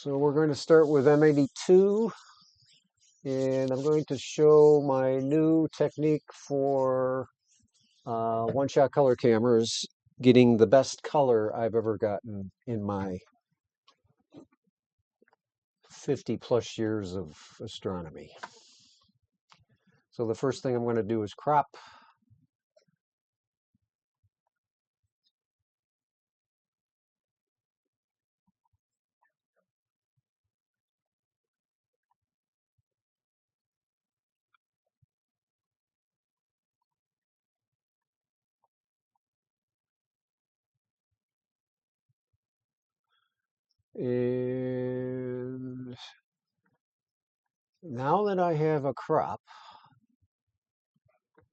So we're going to start with M82, and I'm going to show my new technique for one-shot color cameras, getting the best color I've ever gotten in my 50 plus years of astronomy. So the first thing I'm going to do is crop. And now that I have a crop,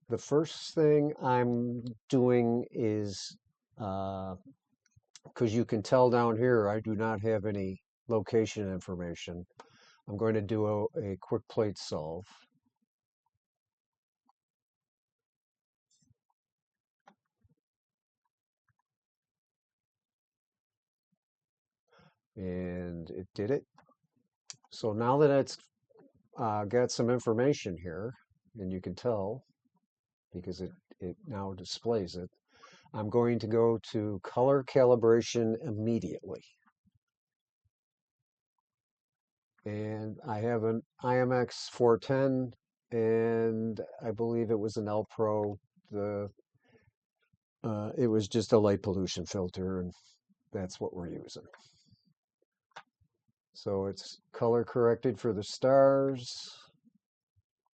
the first thing I'm doing is, because you can tell down here, I do not have any location information. I'm going to do a quick plate solve. And it did it. So now that it's got some information here, and you can tell because it now displays it, I'm going to go to color calibration immediately. And I have an IMX 410, and I believe it was an L Pro. It was just a light pollution filter, and that's what we're using. So it's color corrected for the stars.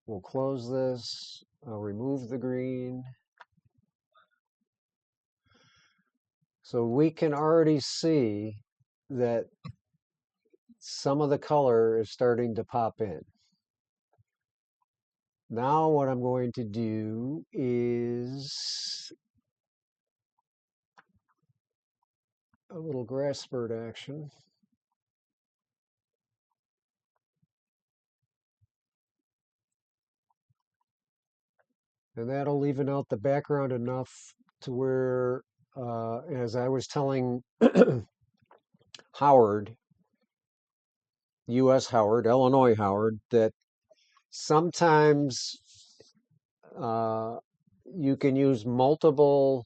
We'll close this. I'll remove the green. So we can already see that some of the color is starting to pop in. Now what I'm going to do is a little grass spurt action. And that'll even out the background enough to where, as I was telling Howard, U.S. Howard, Illinois Howard, that sometimes you can use multiple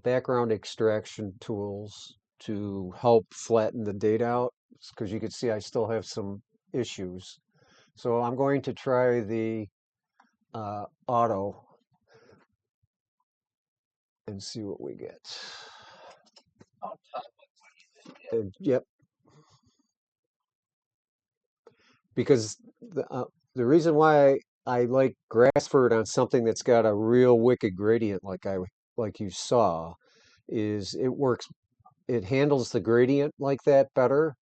background extraction tools to help flatten the data out, because you can see I still have some issues. So I'm going to try the auto and see what we get. And, yep. Because the reason why I like Grassford on something that's got a real wicked gradient like you saw is it handles the gradient like that better.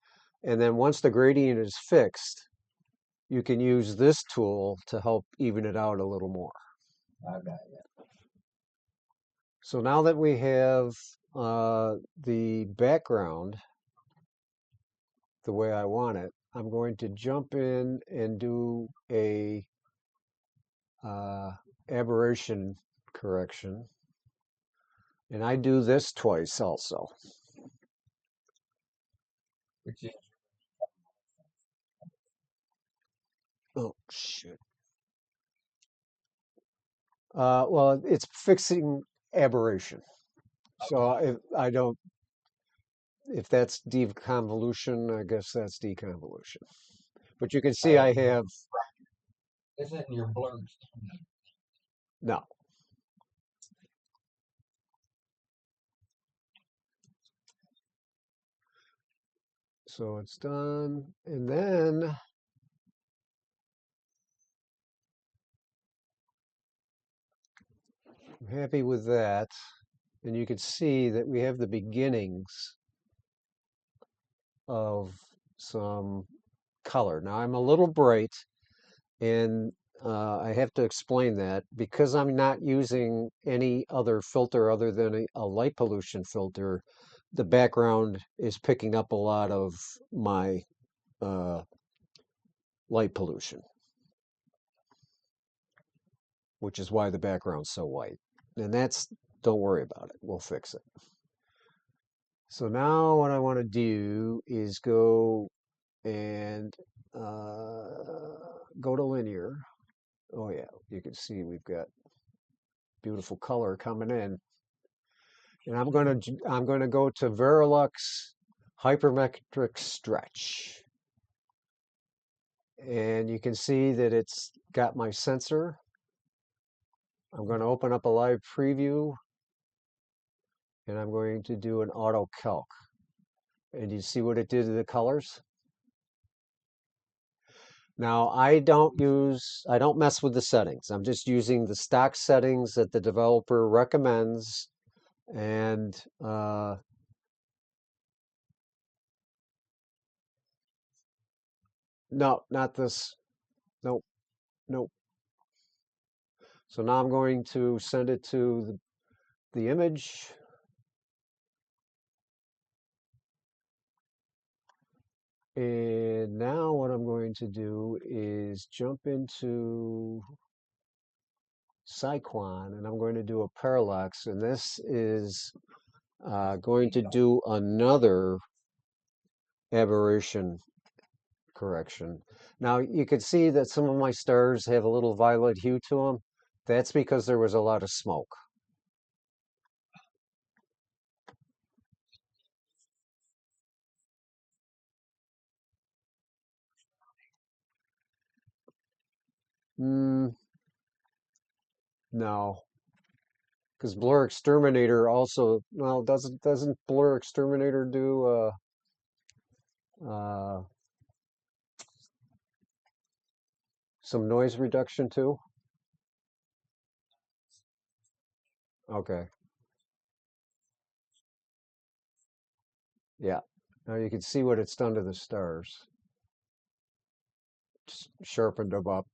And then once the gradient is fixed, you can use this tool to help even it out a little more. So now that we have the background the way I want it, I'm going to jump in and do a aberration correction. And I do this twice also. Oh, shit. Well, it's fixing aberration. So if that's deconvolution, I guess that's deconvolution. But you can see I have. Isn't your blurs? No. So it's done. And then I'm happy with that. And you can see that we have the beginnings of some color. Now I'm a little bright, and I have to explain that because I'm not using any other filter other than a light pollution filter. The background is picking up a lot of my light pollution, which is why the background's so white. And don't worry about it. We'll fix it. So now what I want to do is go and go to linear. Oh yeah, you can see we've got beautiful color coming in. And I'm going to go to Verilux hypermetric stretch. And you can see that it's got my sensor. I'm going to open up a live preview and I'm going to do an auto calc. And you see what it did to the colors? Now, I don't mess with the settings. I'm just using the stock settings that the developer recommends. And no, not this. Nope, nope. So now I'm going to send it to the image. And now what I'm going to do is jump into Cyclone and I'm going to do a parallax. And this is going to do another aberration correction. Now you can see that some of my stars have a little violet hue to them. That's because there was a lot of smoke. Mm, no, because Blur Exterminator also, well, doesn't Blur Exterminator do uh, some noise reduction too? Okay, yeah. Now you can see what it's done to the stars. Just sharpened them up.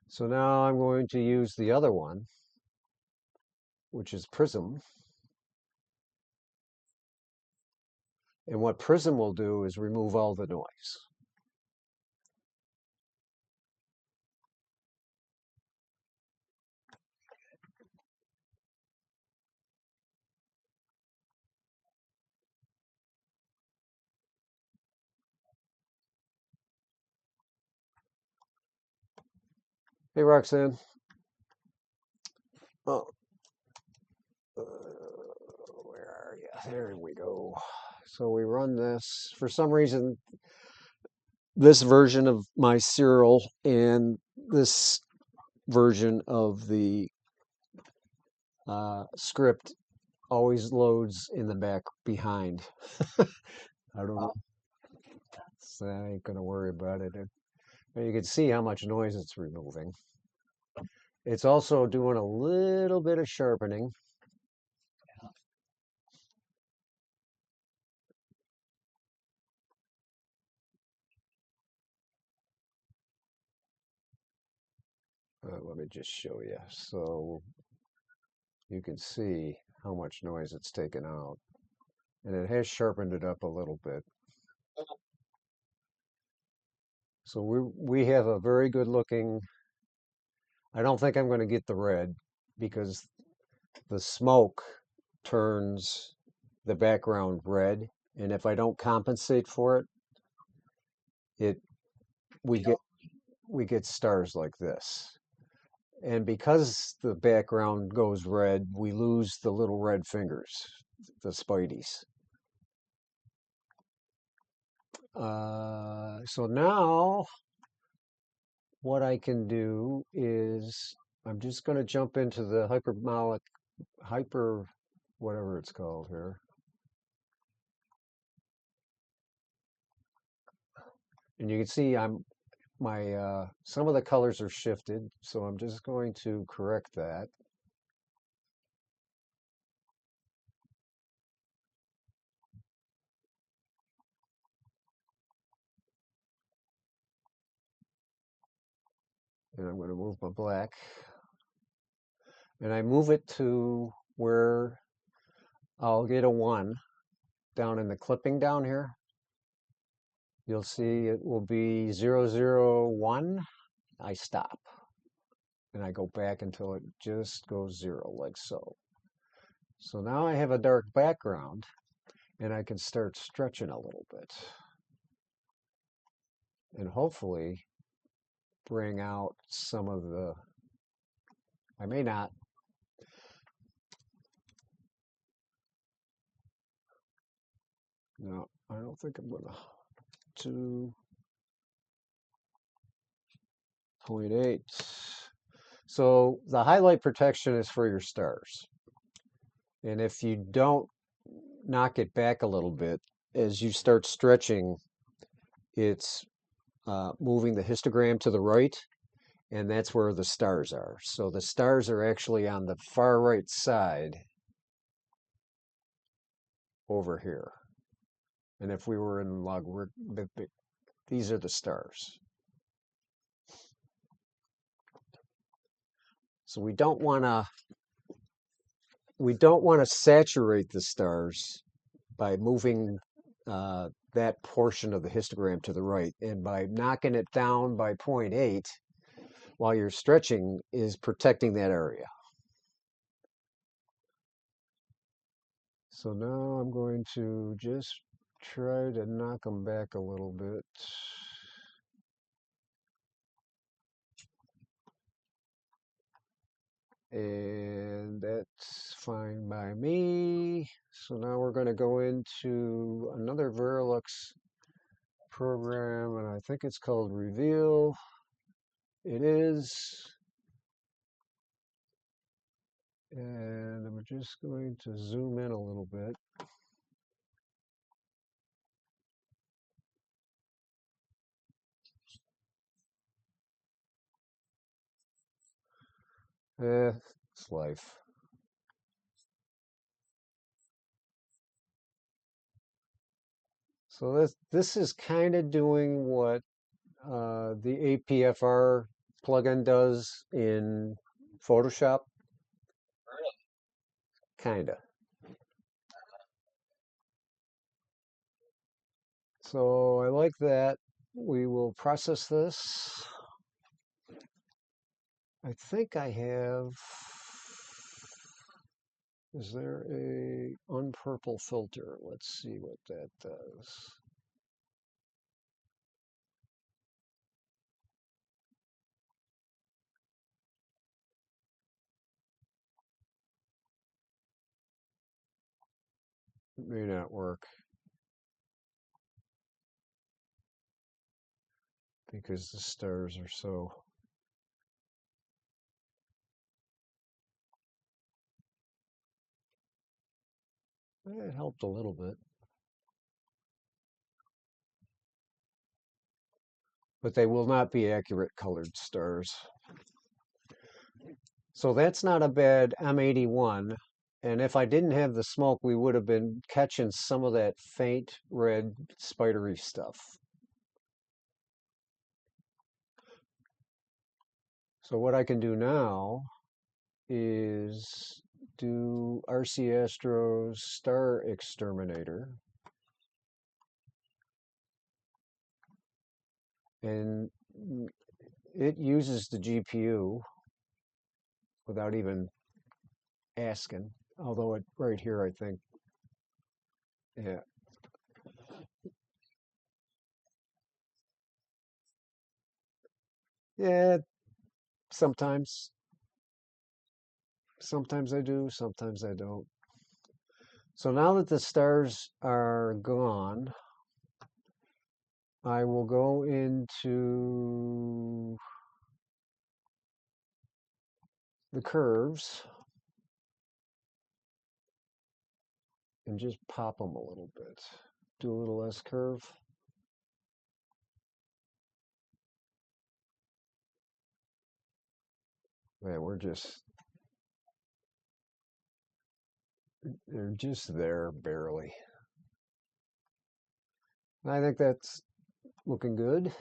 So now I'm going to use the other one, which is Prism. And what Prism will do is remove all the noise. Hey, Roxanne. Oh, where are you? There we go. So we run this. For some reason, this version of my Siril and this version of the script always loads in the back behind. I don't know. So I ain't gonna worry about it. You can see how much noise it's removing. It's also doing a little bit of sharpening. Let me just show you. So you can see how much noise it's taken out. And it has sharpened it up a little bit. So we have a very good looking, I don't think I'm going to get the red because the smoke turns the background red. And if I don't compensate for it, it we get we get stars like this. And because the background goes red, we lose the little red fingers, the spideys. So now what I can do is I'm just going to jump into the hyper, whatever it's called here. And you can see some of the colors are shifted, so I'm just going to correct that. And I'm going to move my black. And I move it to where I'll get a 1 down in the clipping down here. You'll see it will be 001. I stop. and I go back until it just goes zero, like so. So now I have a dark background, and I can start stretching a little bit, and hopefully bring out some of the, I may not, no, I don't think I'm gonna, 2.8. So the highlight protection is for your stars. And if you don't knock it back a little bit, as you start stretching, it's moving the histogram to the right, and that's where the stars are. So the stars are actually on the far right side over here. And if we were in logarithmic, these are the stars. So we don't want to saturate the stars by moving that portion of the histogram to the right, and by knocking it down by 0.8 while you're stretching is protecting that area. So now I'm going to just try to knock them back a little bit. And that's fine by me. So now we're going to go into another Verilux program, and I think it's called Reveal. It is. And I'm just going to zoom in a little bit. It's life. So this is kind of doing what the APFR plugin does in Photoshop, Really? kind of. So I like that. We will process this. I think I have. Is there a unpurple filter? Let's see what that does. It may not work because the stars are so. It helped a little bit. But they will not be accurate colored stars. So that's not a bad M81. And if I didn't have the smoke, we would have been catching some of that faint red spidery stuff. So what I can do now is do RC Astro's Star Exterminator. And it uses the GPU without even asking. Although it right here, I think, yeah. Yeah, sometimes. Sometimes I do, sometimes I don't. So now that the stars are gone, I will go into the curves and just pop them a little bit. Do a little S curve. Man, they're just there barely. And I think that's looking good.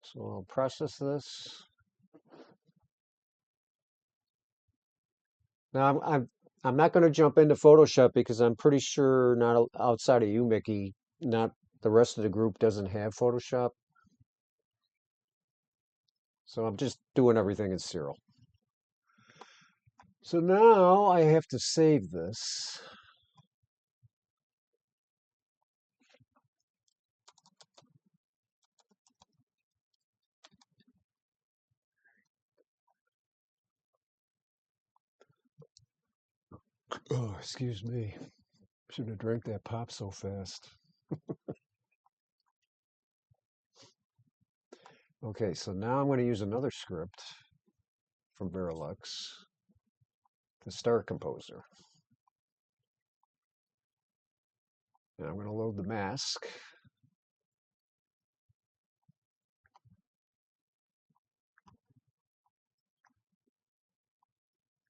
So I'll process this. Now I'm not going to jump into Photoshop because I'm pretty sure not outside of you, Mickey, not the rest of the group doesn't have Photoshop. So I'm just doing everything in Siril. So now I have to save this. Oh, excuse me. Shouldn't have drank that pop so fast. Okay, so now I'm going to use another script from Verilux, the Star Composer. And I'm going to load the mask.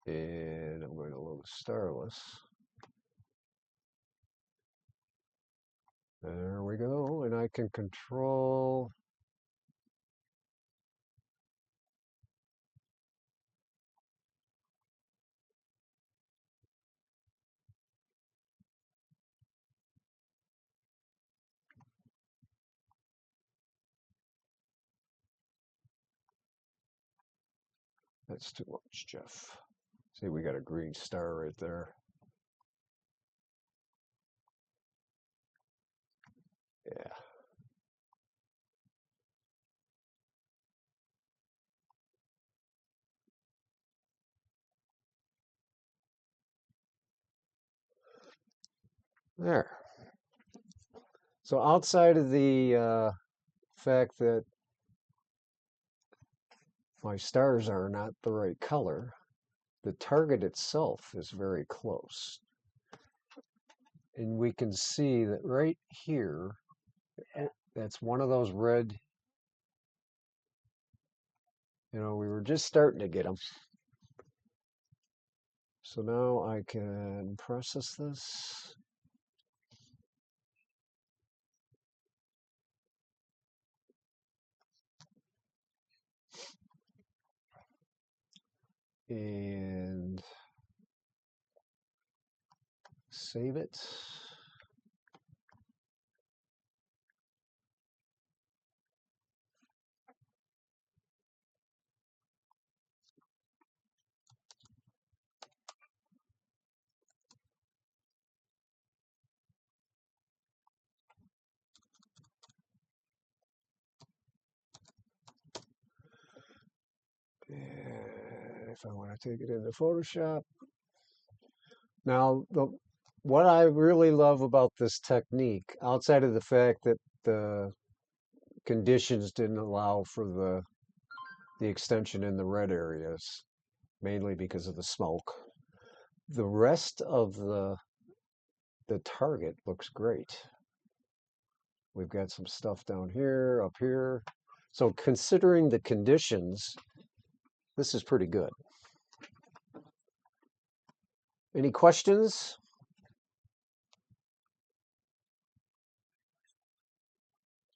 And I'm going to load the Starless. There we go. And I can control. That's too much, Jeff. See, we got a green star right there. Yeah. There. So outside of the fact that my stars are not the right color, the target itself is very close. And we can see that right here, that's one of those red, we were just starting to get them. So now I can process this. And save it. And if I want to take it into Photoshop. Now, what I really love about this technique, outside of the fact that the conditions didn't allow for the extension in the red areas, mainly because of the smoke, the rest of the target looks great. We've got some stuff down here, up here. So considering the conditions, this is pretty good. Any questions?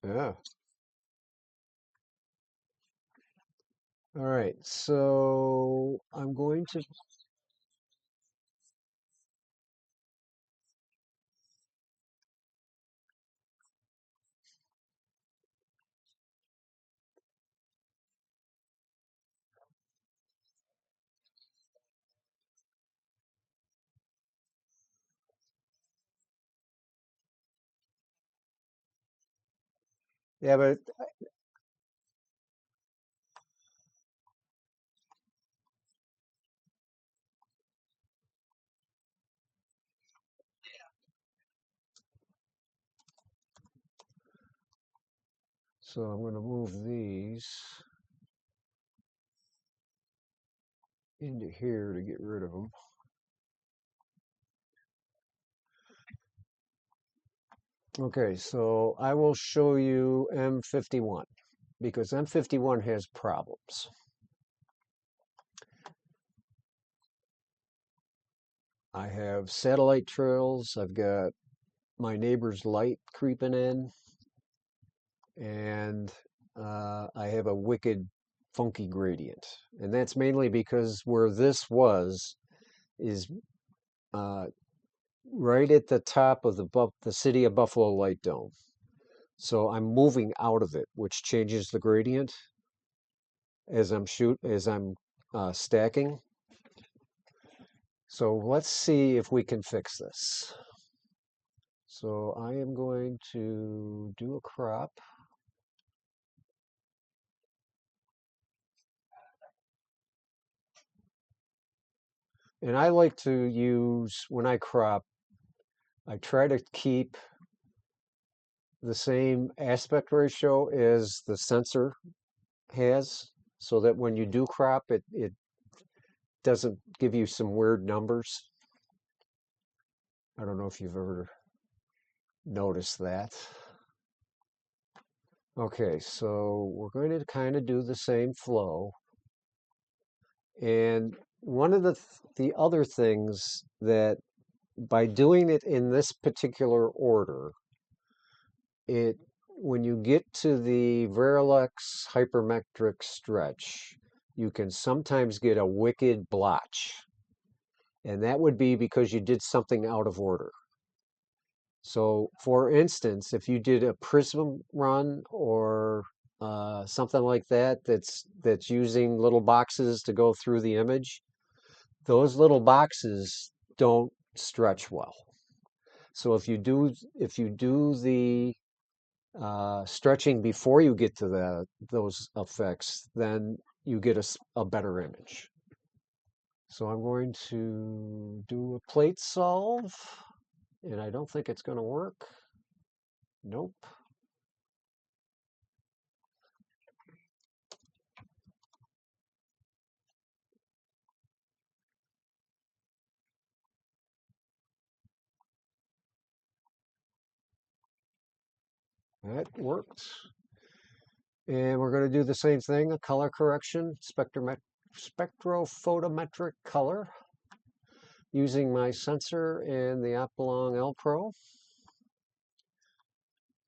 Yeah. All right. So I'm going to. Yeah, but so I'm going to move these into here to get rid of them. Okay, so I will show you M51 because M51 has problems. I have satellite trails. I've got my neighbor's light creeping in, and I have a wicked funky gradient. And that's mainly because where this was is uh, right at the top of the city of Buffalo Light Dome. So I'm moving out of it, which changes the gradient as I'm stacking. So let's see if we can fix this. So I am going to do a crop. And I like to use, when I crop, I try to keep the same aspect ratio as the sensor has, so that when you do crop, it doesn't give you some weird numbers. I don't know if you've ever noticed that. Okay, so we're going to kind of do the same flow. And one of the other things that by doing it in this particular order, it when you get to the Verilux hypermetric stretch, you can sometimes get a wicked blotch. And that would be because you did something out of order. So, for instance, if you did a prism run or something like that, that's using little boxes to go through the image, those little boxes don't stretch well. So if you do the stretching before you get to those effects, then you get a better image. So I'm going to do a plate solve, and I don't think it's going to work. Nope. That worked. And we're going to do the same thing, a color correction, spectrophotometric color, using my sensor and the Opalong L Pro.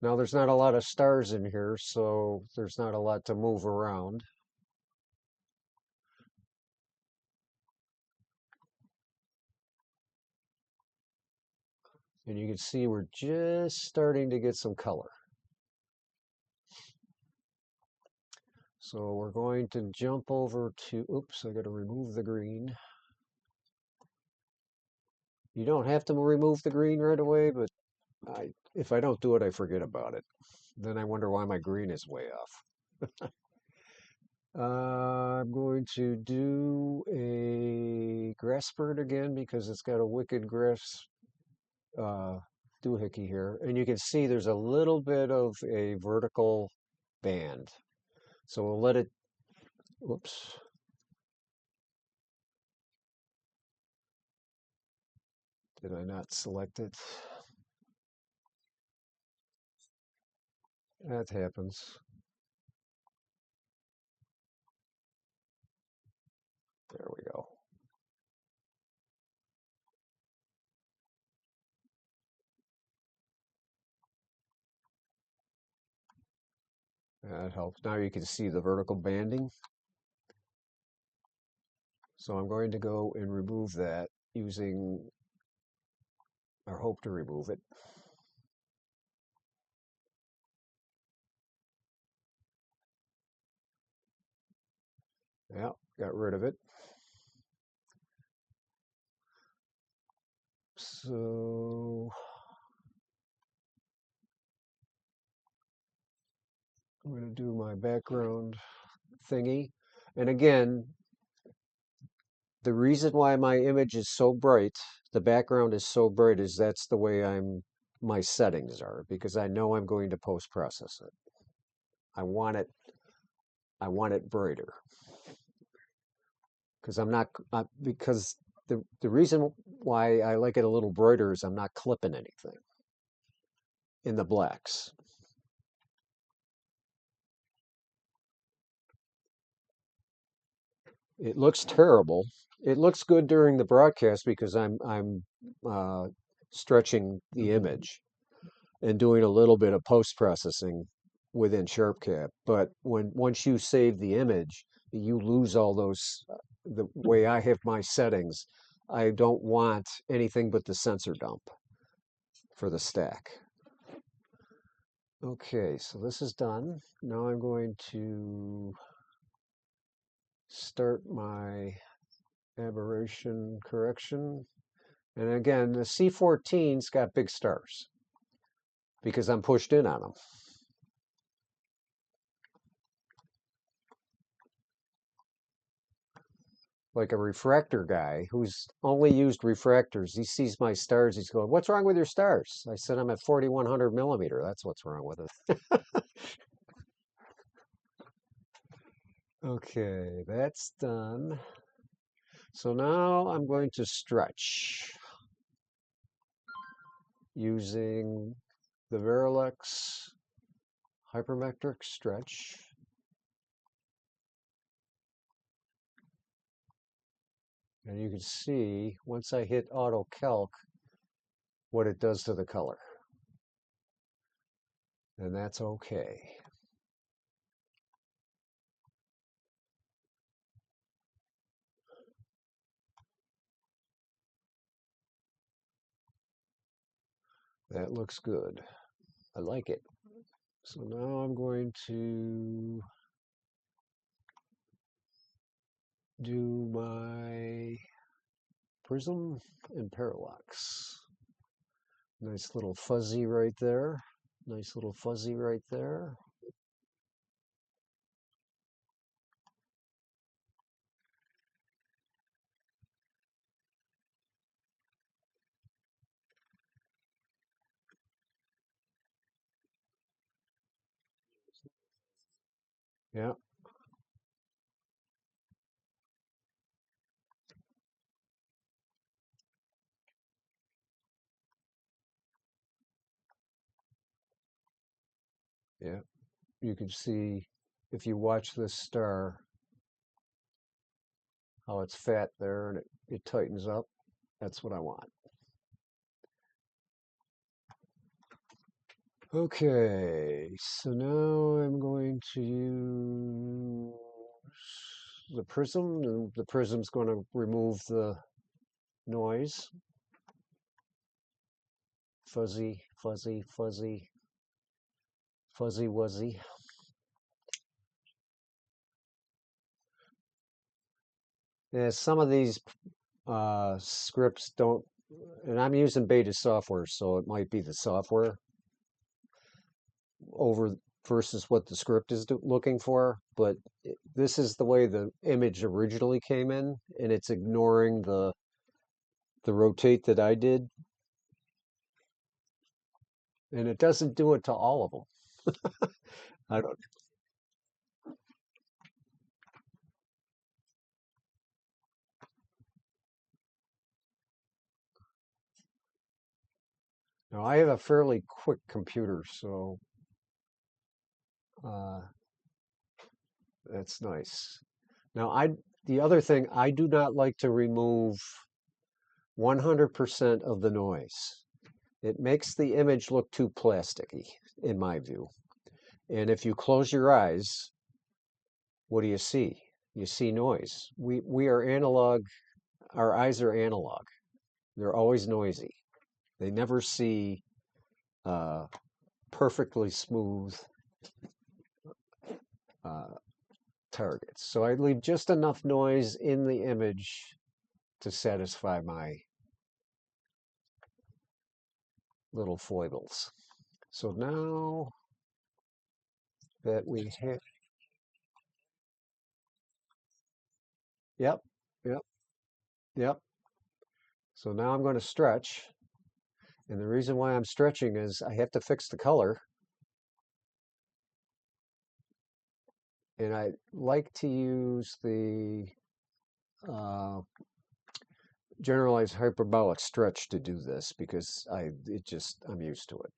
Now there's not a lot of stars in here, so there's not a lot to move around. And you can see we're just starting to get some color. So we're going to jump over to, oops, I got to remove the green. You don't have to remove the green right away, but if I don't do it, I forget about it. Then I wonder why my green is way off. I'm going to do a grass bird again because it's got a wicked grass doohickey here. And you can see there's a little bit of a vertical band. So we'll let it, whoops. Did I not select it? That happens. There we go. That helps. Now you can see the vertical banding. So I'm going to go and remove that using, or hope to remove it. Yeah, got rid of it. So I'm going to do my background thingy. And again, the reason why my image is so bright, the background is so bright, is that's the way my settings are, because I know I'm going to post process it. I want it brighter because because the reason why I like it a little brighter is I'm not clipping anything in the blacks. It looks terrible. It looks good during the broadcast because I'm uh, stretching the image and doing a little bit of post processing within SharpCap. But once you save the image, you lose all those. The way I have my settings, I don't want anything but the sensor dump for the stack. Okay, so this is done. Now I'm going to start my aberration correction. And again, the C14's got big stars because I'm pushed in on them. Like a refractor guy who's only used refractors. He sees my stars. He's going, "What's wrong with your stars?" I said, "I'm at 4100 millimeter. That's what's wrong with it." Okay, that's done. So now I'm going to stretch using the Verilux hypermetric stretch. And you can see once I hit auto calc what it does to the color. And that's okay. That looks good. I like it. So now I'm going to do my prism and parallax. Nice little fuzzy right there. Nice little fuzzy right there. Yeah, yeah. You can see if you watch this star how it's fat there and it tightens up. That's what I want. Okay, so now I'm going to use the prism, and the prism's going to remove the noise. Fuzzy, fuzzy, fuzzy, fuzzy wuzzy. Yeah, some of these scripts don't, and I'm using beta software, so it might be the software over versus what the script is looking for. But this is the way the image originally came in, and it's ignoring the rotate that I did, and it doesn't do it to all of them. I don't know. I have a fairly quick computer, so uh, that's nice. Now, the other thing, I do not like to remove 100% of the noise. It makes the image look too plasticky, in my view. And if you close your eyes, what do you see? You see noise. We are analog. Our eyes are analog. They're always noisy. They never see uh, perfectly smooth uh, targets. So I leave just enough noise in the image to satisfy my little foibles. So now that we have, yep, yep, yep. So now I'm going to stretch. And the reason why I'm stretching is I have to fix the color. And I like to use the uh, generalized hyperbolic stretch to do this because I'm used to it.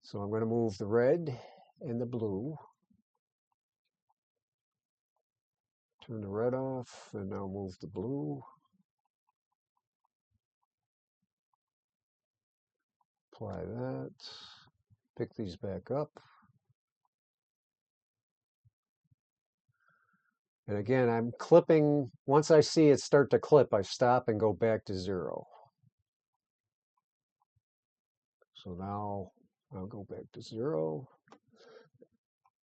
So I'm going to move the red and the blue. Turn the red off and now move the blue. Apply that. Pick these back up. And again, I'm clipping. Once I see it start to clip, I stop and go back to 0. So now I'll go back to 0.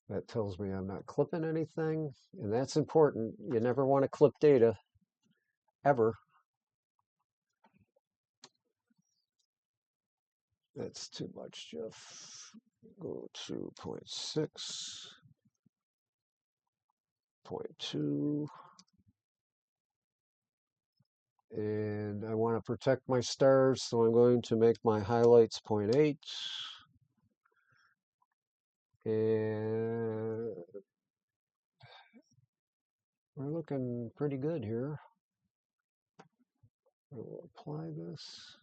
That tells me I'm not clipping anything, and that's important. You never want to clip data. ever. That's too much, Jeff. Go to 0.6, 0.2. And I want to protect my stars, so I'm going to make my highlights 0.8. And we're looking pretty good here. We'll apply this.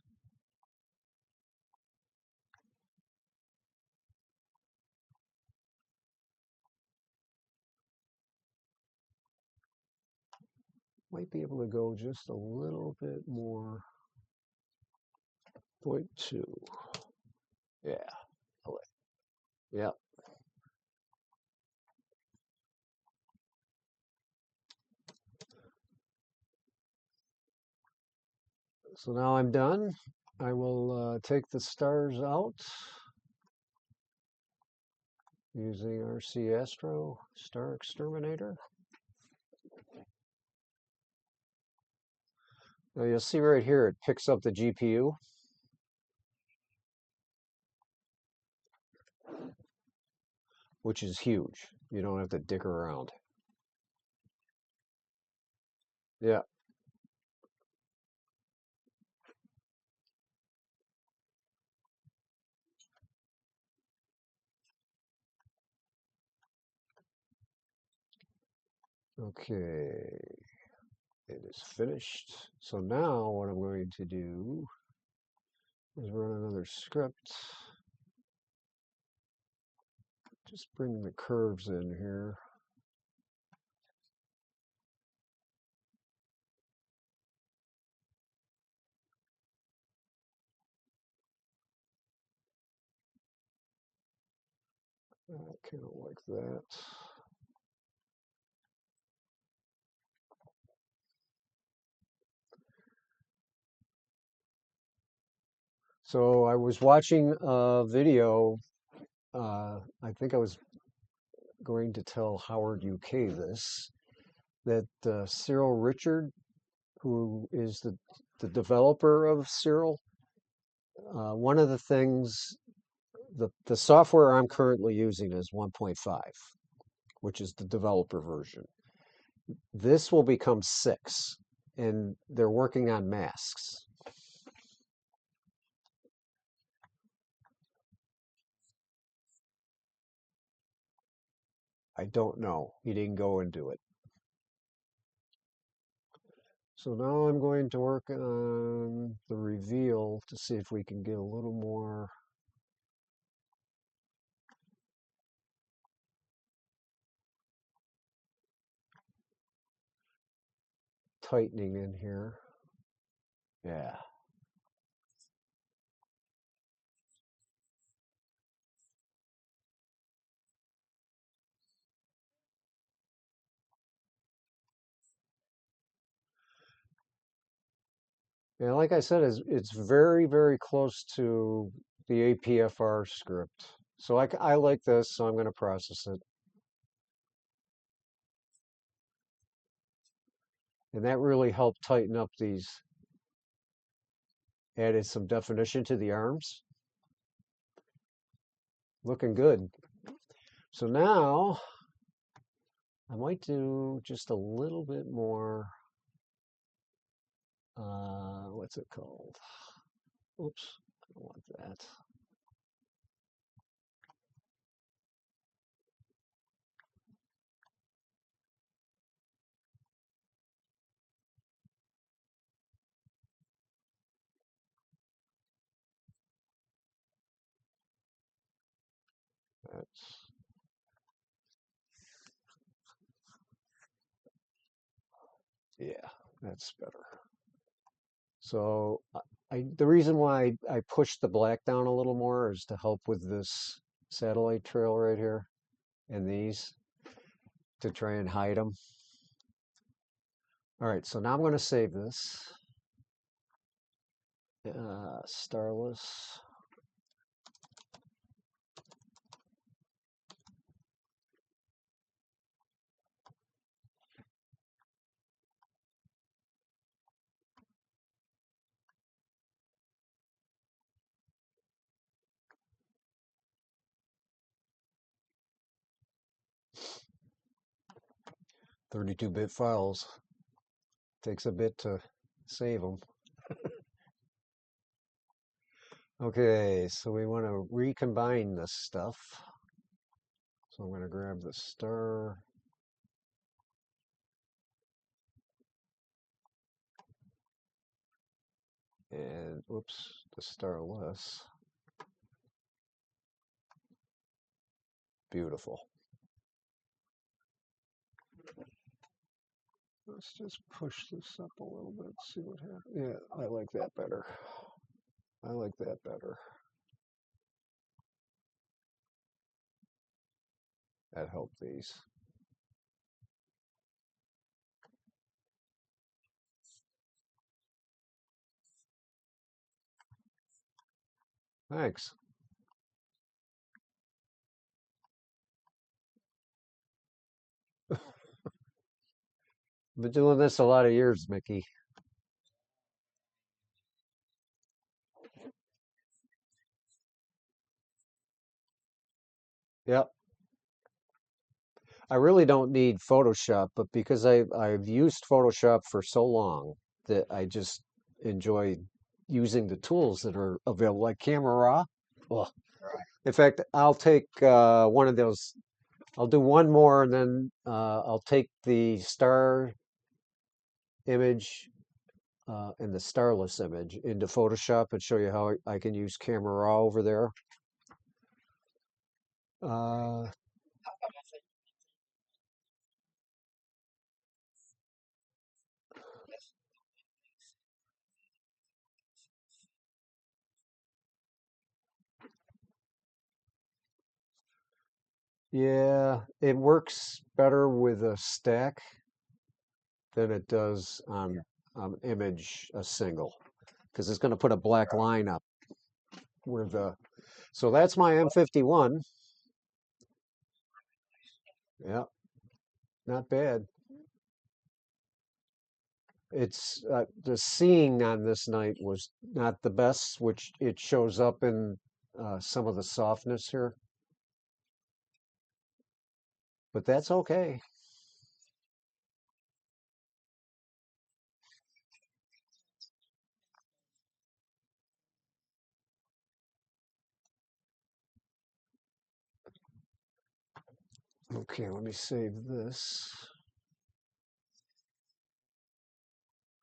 Might be able to go just a little bit more. 0.2. Yeah. Yeah. So now I'm done. I will take the stars out using RC Astro Star Exterminator. Now you'll see right here, it picks up the GPU. Which is huge. You don't have to dig around. Yeah. Okay. It is finished. So now what I'm going to do is run another script. Just bring the curves in here. Kind of like that. So I was watching a video. I think I was going to tell Howard UK this, that Cyril Richard, who is the developer of Cyril, one of the things, the software I'm currently using is 1.5, which is the developer version. This will become 6, and they're working on masks. I don't know. He didn't go into it. So now I'm going to work on the reveal to see if we can get a little more tightening in here. Yeah. Yeah, like I said, it's very, very close to the APFR script. So I like this, so I'm going to process it. And that really helped tighten up these, added some definition to the arms. Looking good. So now I might do just a little bit more, what's it called? Oops, I don't want that. That's, yeah, that's better. So the reason why I pushed the black down a little more is to help with this satellite trail right here and these to try and hide them. All right, so now I'm going to save this. Starless. 32-bit files. Takes a bit to save them. Okay, so we want to recombine this stuff. So I'm going to grab the star. And, oops, the starless. Beautiful. Let's just push this up a little bit, see what happens. Yeah, I like that better. I like that better. That helped these. Thanks. Been doing this a lot of years, Mickey. Yep. I really don't need Photoshop, but because I've used Photoshop for so long that I just enjoy using the tools that are available, like Camera Raw. Well, Right. in fact, I'll take one of those. I'll do one more, and then I'll take the star image and the starless image into Photoshop and show you how I can use Camera Raw over there. Uh, yeah, it works better with a stack than it does on image a single, because it's going to put a black line up where the. So that's my M51. Yeah, not bad. It's the seeing on this night was not the best, which it shows up in some of the softness here, but that's okay. Okay, let me save this.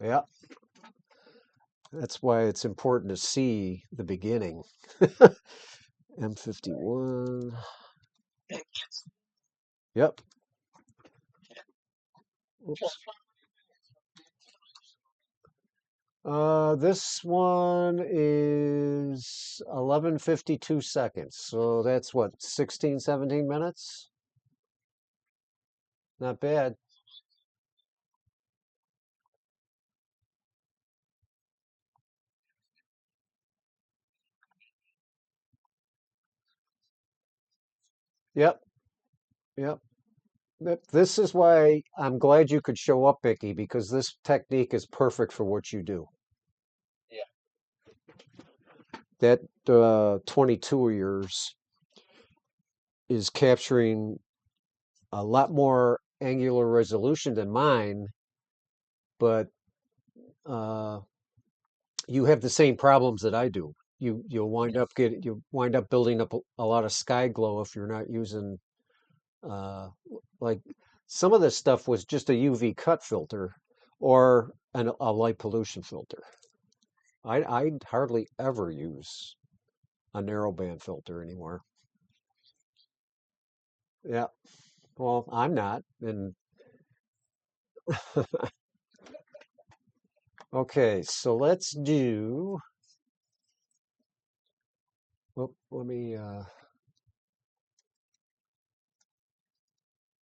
Yeah, that's why it's important to see the beginning. M51. Yep. Oops. This one is 11:52 seconds. So that's what, 16, 17 minutes? Not bad. Yep. Yep. This is why I'm glad you could show up, Vicky, because this technique is perfect for what you do. Yeah. That 22 of yours is capturing a lot more angular resolution than mine, but uh, you have the same problems that I do. You'll wind up building up a lot of sky glow if you're not using uh, like some of this stuff was just a UV cut filter or a light pollution filter. I hardly ever use a narrowband filter anymore. Yeah, well, I'm not. And okay, so let's do. Well,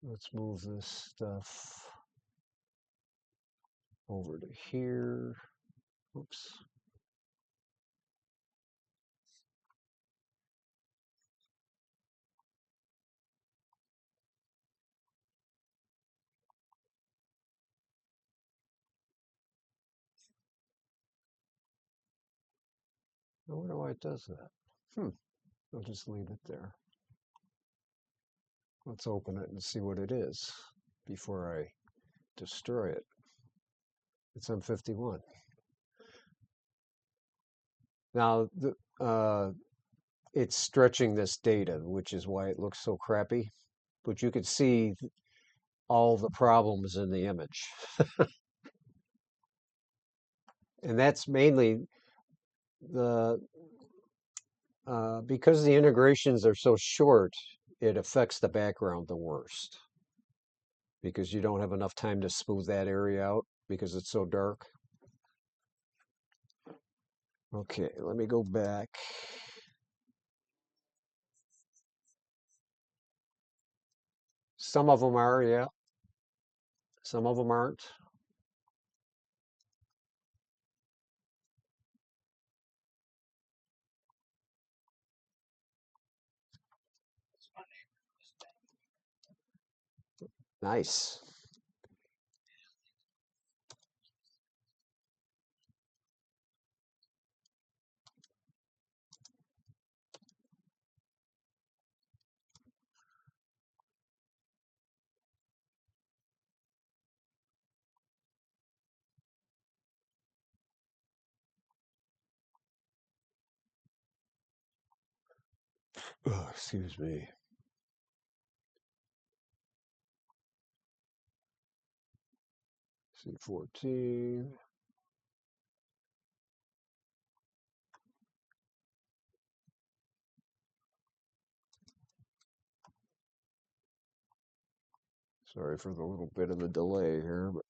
let's move this stuff over to here. Oops. I wonder why it does that. Hmm. I'll just leave it there. Let's open it and see what it is before I destroy it. It's on 51. Now, it's stretching this data, which is why it looks so crappy. But you can see all the problems in the image. And that's mainly the because the integrations are so short, it affects the background the worst because you don't have enough time to smooth that area out because it's so dark. Okay, let me go back. Some of them are, yeah. Some of them aren't. Nice. Oh, excuse me. C14. Sorry for the little bit of the delay here, but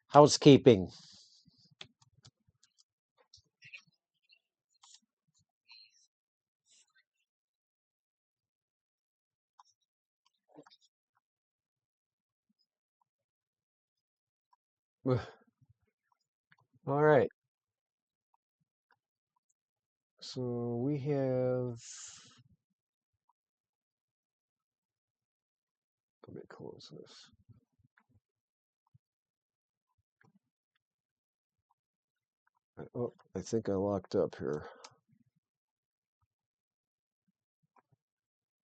housekeeping. All right. So we have, let me close this. Oh, I think I locked up here.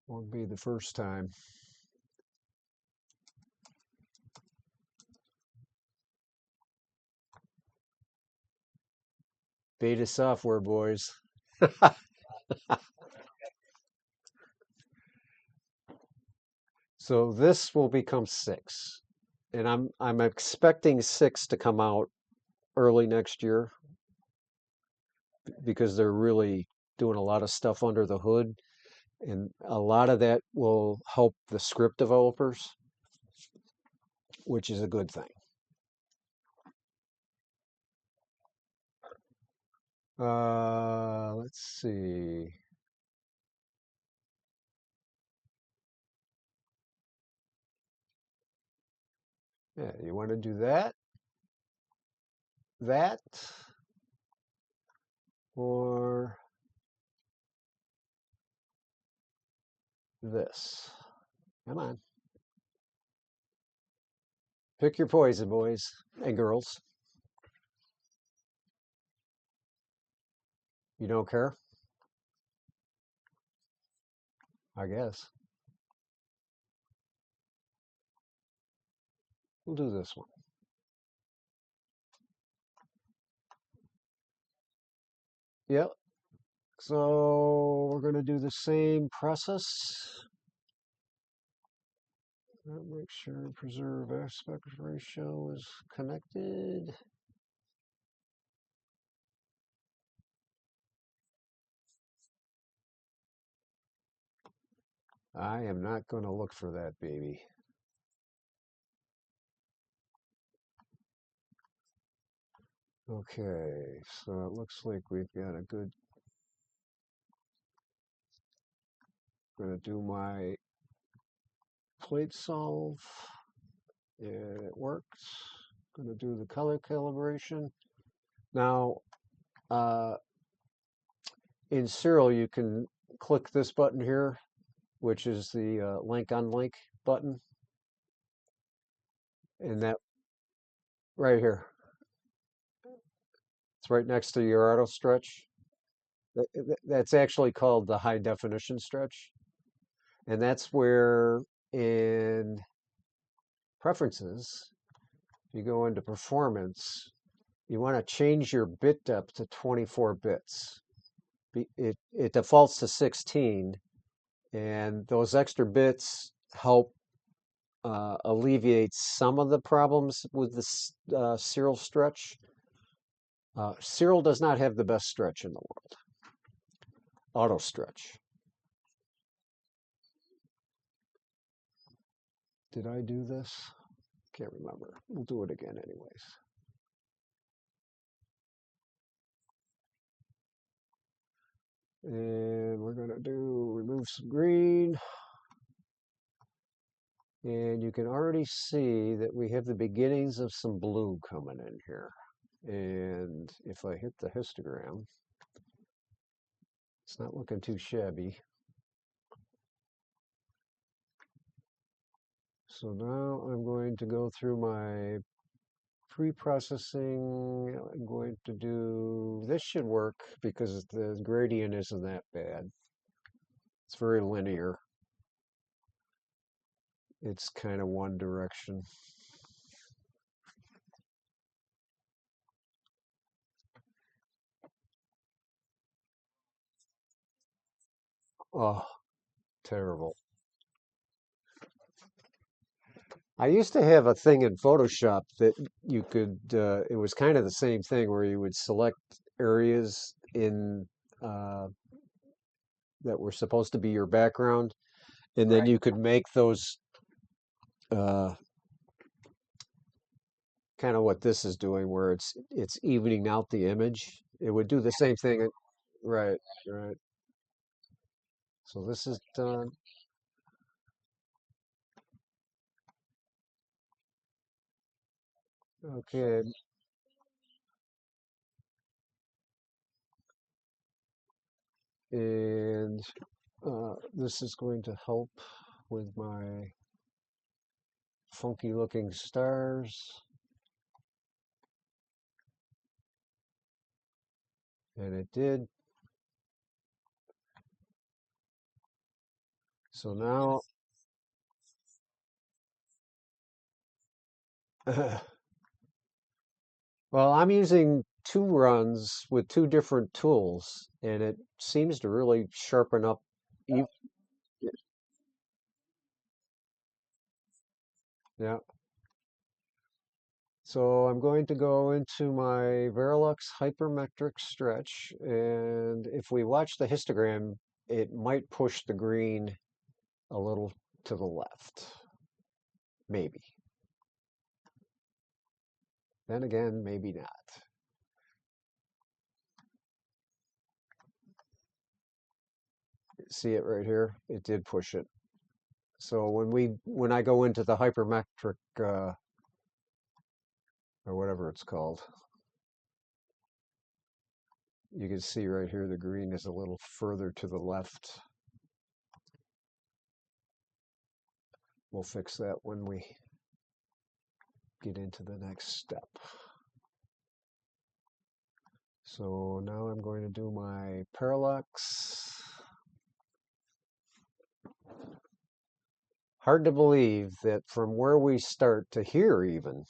Won't be the first time. Beta software, boys. So this will become 6. And I'm expecting 6 to come out early next year because they're really doing a lot of stuff under the hood. And a lot of that will help the script developers, which is a good thing. Let's see. Yeah, you want to do that, or this. Come on. Pick your poison, boys and girls. You don't care? I guess. We'll do this one. Yep. So we're going to do the same process. Make sure preserve aspect ratio is connected. I am not going to look for that, baby. Okay, so it looks like we've got a good. I'm going to do my plate solve. It works. Going to do the color calibration. Now, in Siril, you can click this button here, which is the link unlink button, and that right here. It's right next to your auto stretch. That's actually called the high definition stretch. And that's where in preferences, you go into performance, you want to change your bit depth to 24 bits. It defaults to 16, and those extra bits help alleviate some of the problems with the Siril stretch. Siril does not have the best stretch in the world. Auto stretch. Did I do this? Can't remember. We'll do it again anyways. And we're going to remove some green. And you can already see that we have the beginnings of some blue coming in here. And if I hit the histogram, it's not looking too shabby. So now I'm going to go through my pre-processing. I'm going to do, this should work because the gradient isn't that bad. It's very linear. It's kind of one direction. Oh, terrible. I used to have a thing in Photoshop that you could, it was kind of the same thing where you would select areas in uh, that were supposed to be your background, and then Right. you could make those uh, kind of what this is doing, where it's evening out the image. It would do the same thing, right? Right. So this is done. Okay, and this is going to help with my funky looking stars. And it did. So now, well, I'm using two runs with two different tools, and it seems to really sharpen up. ev- Yeah. So I'm going to go into my Verilux hypermetric stretch, and if we watch the histogram, it might push the green a little to the left, maybe. Then again, maybe not. See it right here? It did push it. So when I go into the hypermetric or whatever it's called, you can see right here the green is a little further to the left. We'll fix that when we get into the next step. So now I'm going to do my parallax. Hard to believe that from where we start to here even,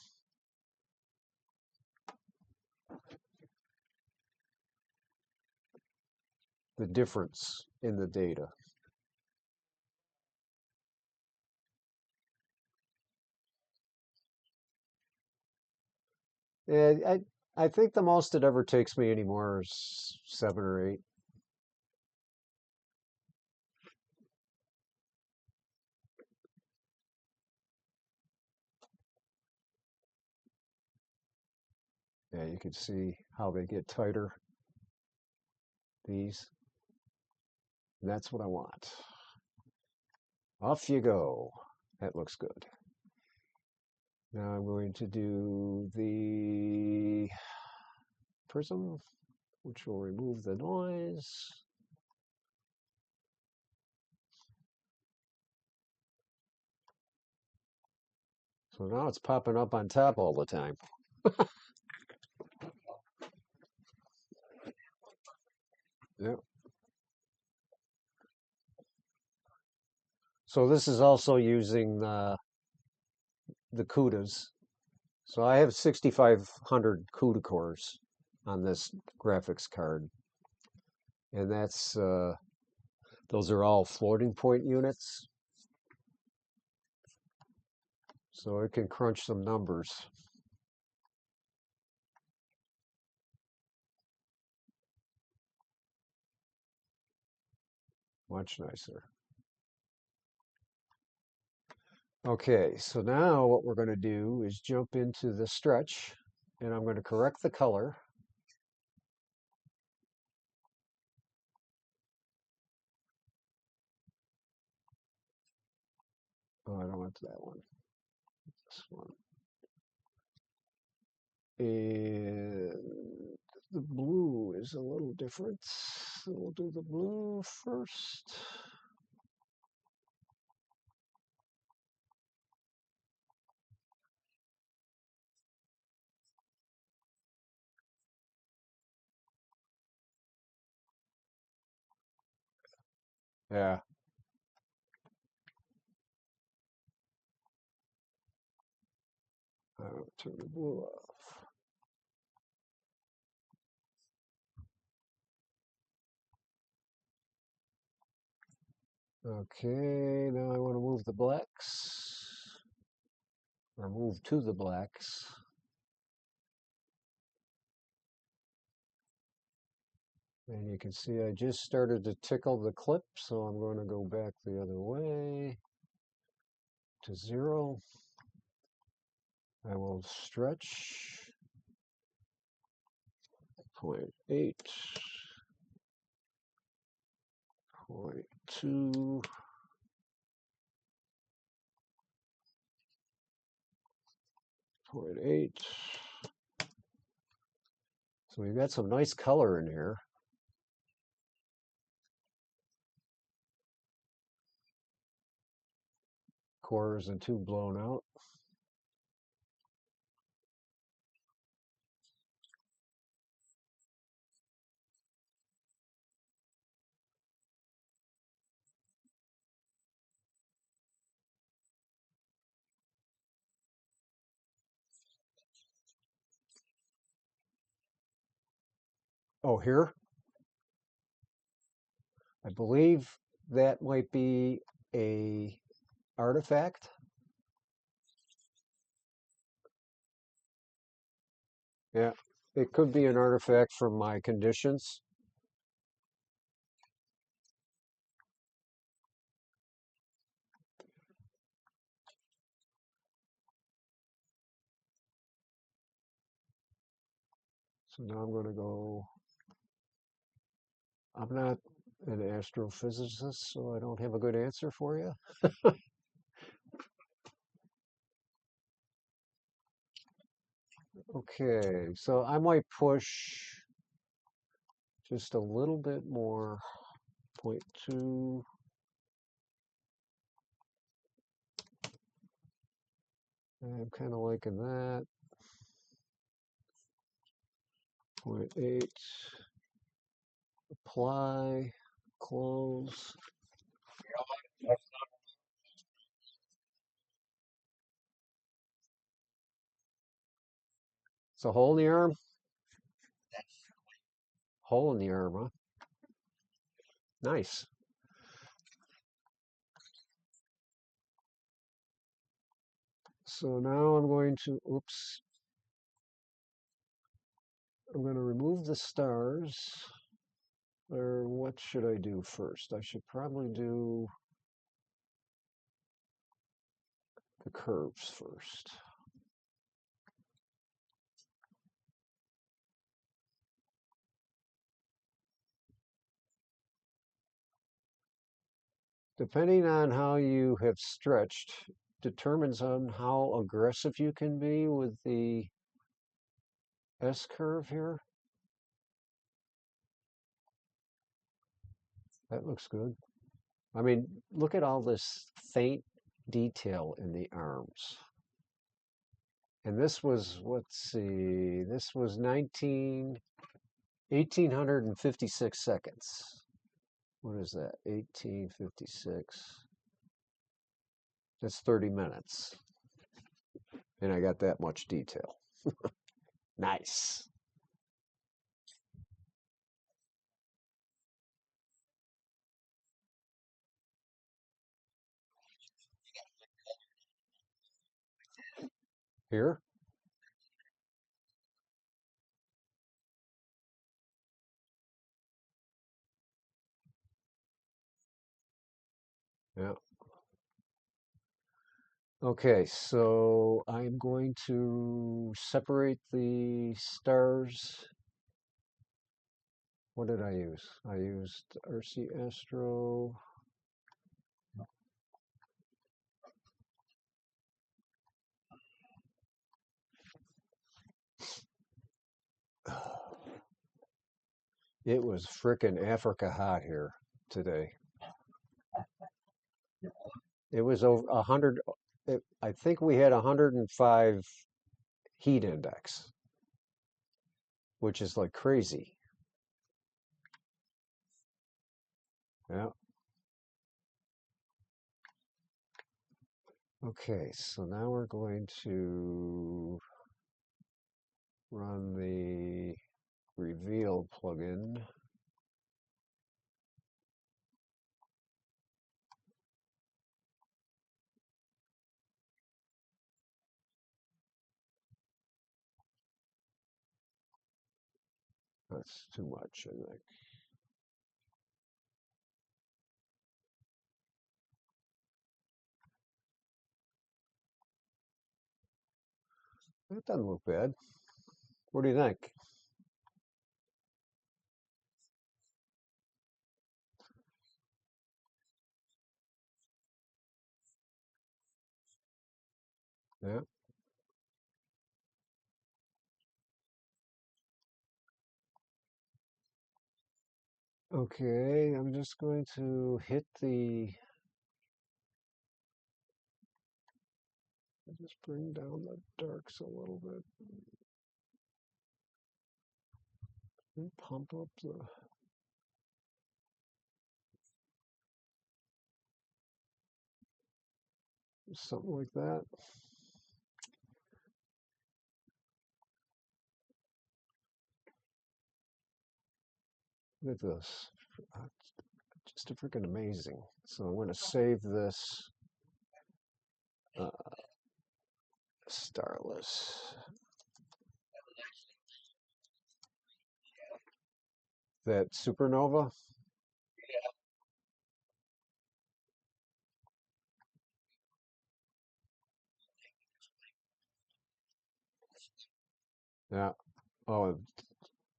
the difference in the data. And I think the most it ever takes me anymore is 7 or 8. Yeah, you can see how they get tighter, these. And that's what I want. Off you go. That looks good. Now I'm going to do the prism, which will remove the noise. So now it's popping up on top all the time. Yep. So this is also using the CUDAs. So I have 6,500 CUDA cores on this graphics card, and those are all floating point units, so it can crunch some numbers. Much nicer. Okay, so now what we're going to do is jump into the stretch, and I'm going to correct the color. Oh, I don't want that one. This one. And the blue is a little different. So we'll do the blue first. Yeah, I'll turn the blue off. Okay, now I want to move the blacks, or move to the blacks. And you can see I just started to tickle the clip, so I'm going to go back the other way to 0. I will stretch 0.8, 0.2, 0.8. So we've got some nice color in here. Core isn't too blown out. Oh, here? I believe that might be a artifact. Yeah, it could be an artifact from my conditions. So now I'm going to go. I'm not an astrophysicist, so I don't have a good answer for you. Okay, so I might push just a little bit more, 0.2. I'm kind of liking that. 0.8. Apply, close. It's a hole in the arm? Hole in the arm, huh? Nice. So now I'm going to, oops, I'm going to remove the stars. Or what should I do first? I should probably do the curves first. Depending on how you have stretched, determines on how aggressive you can be with the S curve here. That looks good. I mean, look at all this faint detail in the arms. And this was, let's see, this was 1856 seconds. What is that? 1856. That's 30 minutes. and I got that much detail. Nice. Here? Yeah. Okay, so I'm going to separate the stars. What did I use? I used RC Astro. It was frickin' Africa hot here today. It was over 100. I think we had 105 heat index, which is like crazy. Yeah. Okay, so now we're going to run the reveal plugin. That's too much, I think. That doesn't look bad. What do you think? Yeah. Okay, I'm just going to hit the, just bring down the darks a little bit and pump up the, something like that. Look at this. Uh, Just freaking amazing. So I'm going to save this uh, starless. That supernova. Yeah. Oh,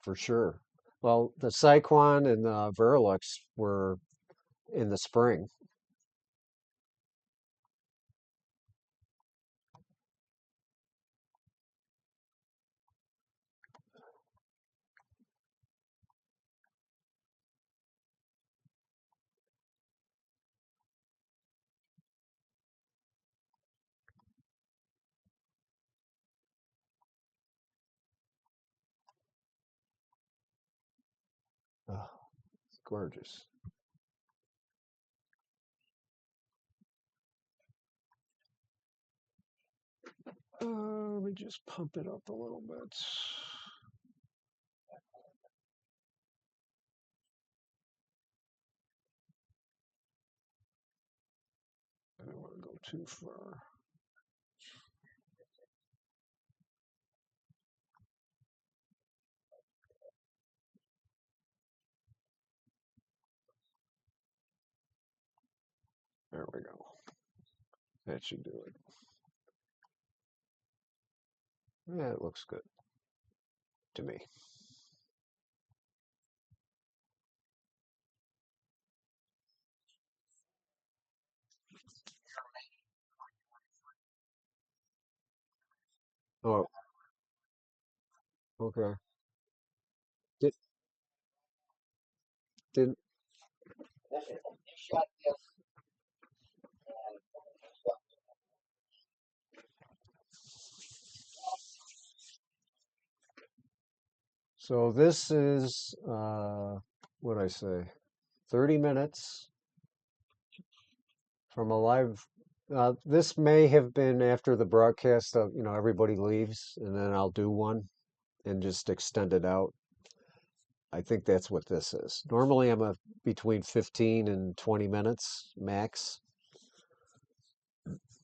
for sure. Well, the Cyclone and the Verilux were in the spring. Oh, it's gorgeous. Let me just pump it up a little bit. I don't want to go too far. There we go. That should do it. Yeah, it looks good to me. Oh, okay. Did, did so this is what I say, 30 minutes from a live This may have been after the broadcast of, everybody leaves, and then I'll do one and just extend it out. I think that's what this is. Normally, between 15 and 20 minutes max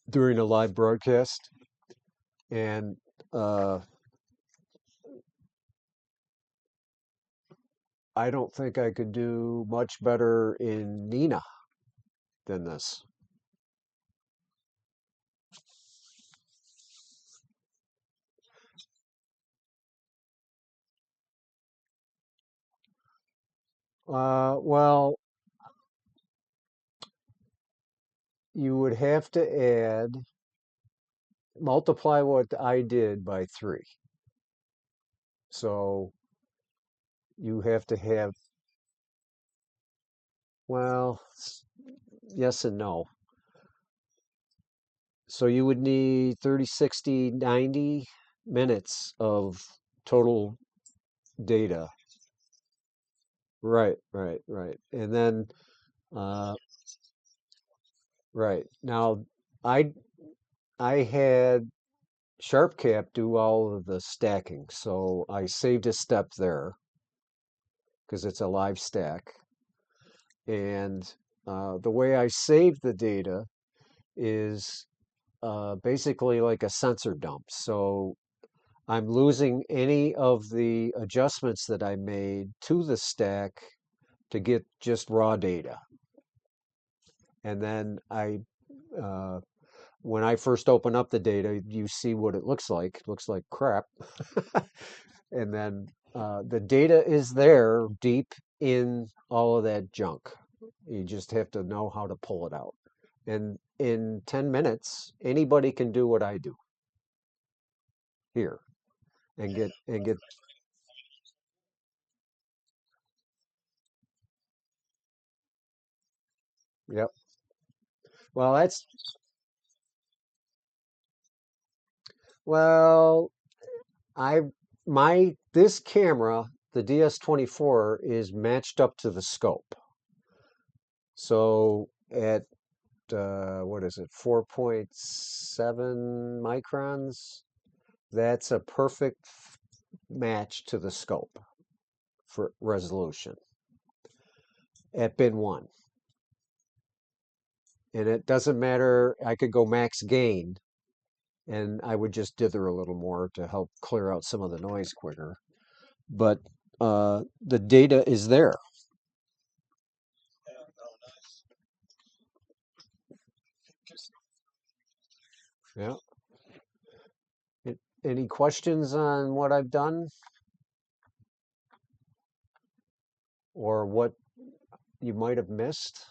during a live broadcast, and uh, I don't think I could do much better in Nina than this. Well, you would have to multiply what I did by three. So you have to have, well, yes and no. So you would need 30, 60, 90 minutes of total data. Right, right, right. And then, uh, right. Now, I I had SharpCap do all of the stacking, so I saved a step there because it's a live stack. And the way I saved the data is basically like a sensor dump. So I'm losing any of the adjustments that I made to the stack to get just raw data. And then uh, when I first open up the data, you see what it looks like. It looks like crap. And then the data is there deep in all of that junk. You just have to know how to pull it out. And in 10 minutes, anybody can do what I do here and get. Yep. Well, well, I my this camera, the DS24, is matched up to the scope. So at what is it, 4.7 microns? That's a perfect match to the scope for resolution at bin one. And it doesn't matter, I could go max gain and I would just dither a little more to help clear out some of the noise quicker. But the data is there. Yeah. Any questions on what I've done or what you might have missed?